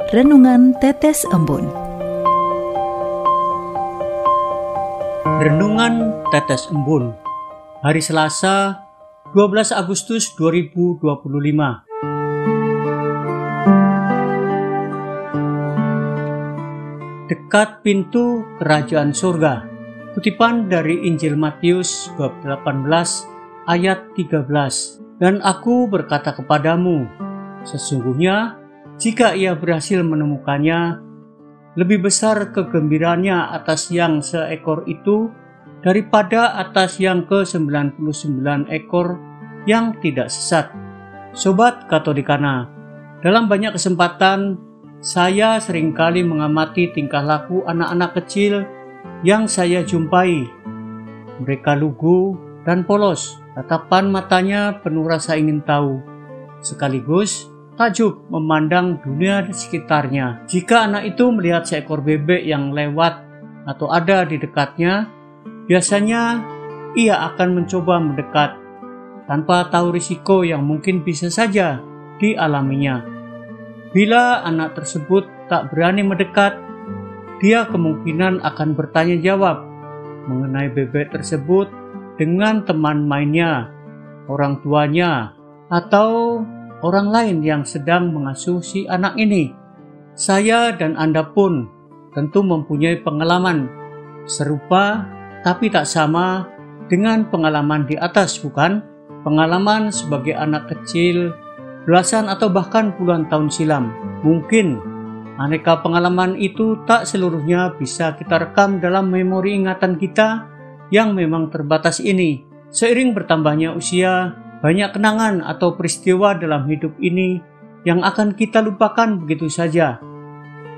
Renungan Tetes Embun. Renungan Tetes Embun, hari Selasa, 12 Agustus 2025. Dekat pintu kerajaan surga. Kutipan dari Injil Matius bab 18 ayat 13. Dan aku berkata kepadamu, sesungguhnya jika ia berhasil menemukannya, lebih besar kegembiraannya atas yang seekor itu daripada atas yang ke-99 ekor yang tidak sesat. Sobat Katolikana, dalam banyak kesempatan saya seringkali mengamati tingkah laku anak-anak kecil yang saya jumpai. Mereka lugu dan polos, tatapan matanya penuh rasa ingin tahu, sekaligus takjub memandang dunia di sekitarnya. Jika anak itu melihat seekor bebek yang lewat atau ada di dekatnya, biasanya ia akan mencoba mendekat tanpa tahu risiko yang mungkin bisa saja dialaminya. Bila anak tersebut tak berani mendekat, dia kemungkinan akan bertanya jawab mengenai bebek tersebut dengan teman mainnya, orang tuanya, atau orang lain yang sedang mengasuh si anak ini. Saya dan Anda pun tentu mempunyai pengalaman serupa tapi tak sama dengan pengalaman di atas, bukan? Pengalaman sebagai anak kecil belasan atau bahkan puluhan tahun silam. Mungkin aneka pengalaman itu tak seluruhnya bisa kita rekam dalam memori ingatan kita yang memang terbatas ini. Seiring bertambahnya usia, banyak kenangan atau peristiwa dalam hidup ini yang akan kita lupakan begitu saja.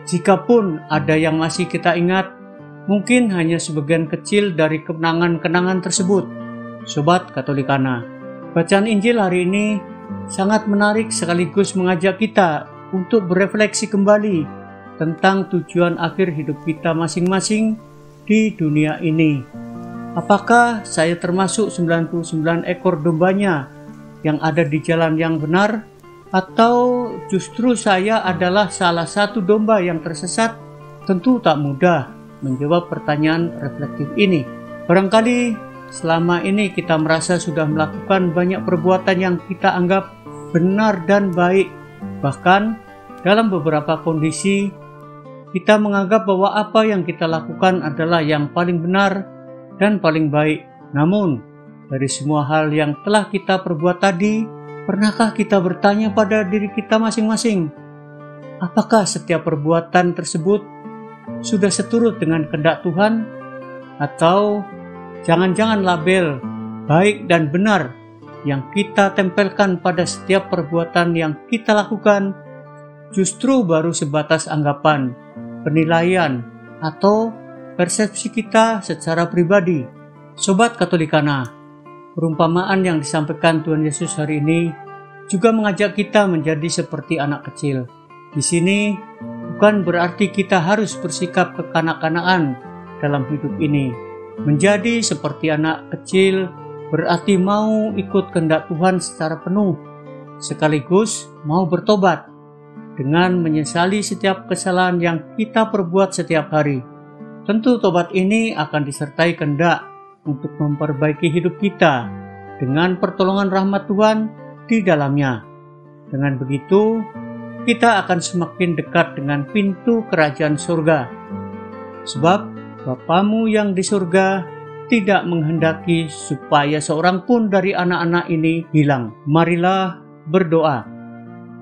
Jikapun ada yang masih kita ingat, mungkin hanya sebagian kecil dari kenangan-kenangan tersebut. Sobat Katolikana, bacaan Injil hari ini sangat menarik sekaligus mengajak kita untuk berefleksi kembali tentang tujuan akhir hidup kita masing-masing di dunia ini. Apakah saya termasuk 99 ekor dombanya yang ada di jalan yang benar, atau justru saya adalah salah satu domba yang tersesat? Tentu tak mudah menjawab pertanyaan reflektif ini. Barangkali selama ini kita merasa sudah melakukan banyak perbuatan yang kita anggap benar dan baik. Bahkan dalam beberapa kondisi kita menganggap bahwa apa yang kita lakukan adalah yang paling benar dan paling baik. Namun dari semua hal yang telah kita perbuat tadi, pernahkah kita bertanya pada diri kita masing-masing, apakah setiap perbuatan tersebut sudah seturut dengan kehendak Tuhan? Atau jangan-jangan label baik dan benar yang kita tempelkan pada setiap perbuatan yang kita lakukan justru baru sebatas anggapan, penilaian, atau persepsi kita secara pribadi? Sobat Katolikana, perumpamaan yang disampaikan Tuhan Yesus hari ini juga mengajak kita menjadi seperti anak kecil. Di sini bukan berarti kita harus bersikap kekanak-kanakan dalam hidup ini. Menjadi seperti anak kecil berarti mau ikut kehendak Tuhan secara penuh, sekaligus mau bertobat dengan menyesali setiap kesalahan yang kita perbuat setiap hari. Tentu tobat ini akan disertai kehendak untuk memperbaiki hidup kita dengan pertolongan rahmat Tuhan di dalamnya. Dengan begitu, kita akan semakin dekat dengan pintu kerajaan surga. Sebab Bapamu yang di surga tidak menghendaki supaya seorang pun dari anak-anak ini hilang. Marilah berdoa.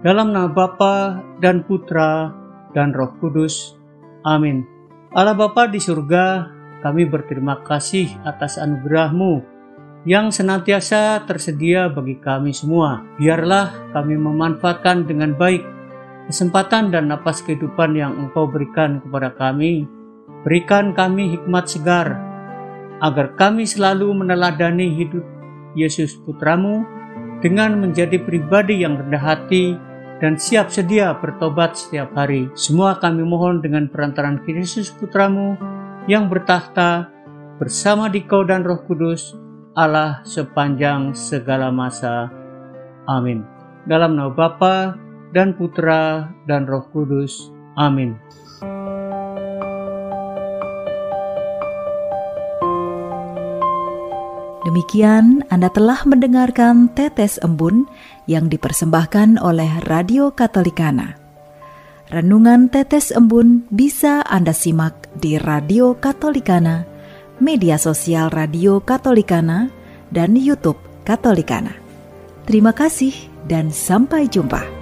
Dalam nama Bapa dan Putra dan Roh Kudus. Amin. Allah Bapa di surga, kami berterima kasih atas anugerah-Mu yang senantiasa tersedia bagi kami semua. Biarlah kami memanfaatkan dengan baik kesempatan dan napas kehidupan yang Engkau berikan kepada kami. Berikan kami hikmat segar, agar kami selalu meneladani hidup Yesus Putra-Mu dengan menjadi pribadi yang rendah hati dan siap sedia bertobat setiap hari. Semua kami mohon dengan perantaraan Yesus Putra-Mu yang bertahta bersama Dikau dan Roh Kudus, Allah sepanjang segala masa. Amin. Dalam nama Bapa dan Putra dan Roh Kudus. Amin. Demikian Anda telah mendengarkan Tetes Embun yang dipersembahkan oleh Radio Katolikana. Renungan Tetes Embun bisa Anda simak di Radio Katolikana, media sosial Radio Katolikana, dan YouTube Katolikana. Terima kasih dan sampai jumpa.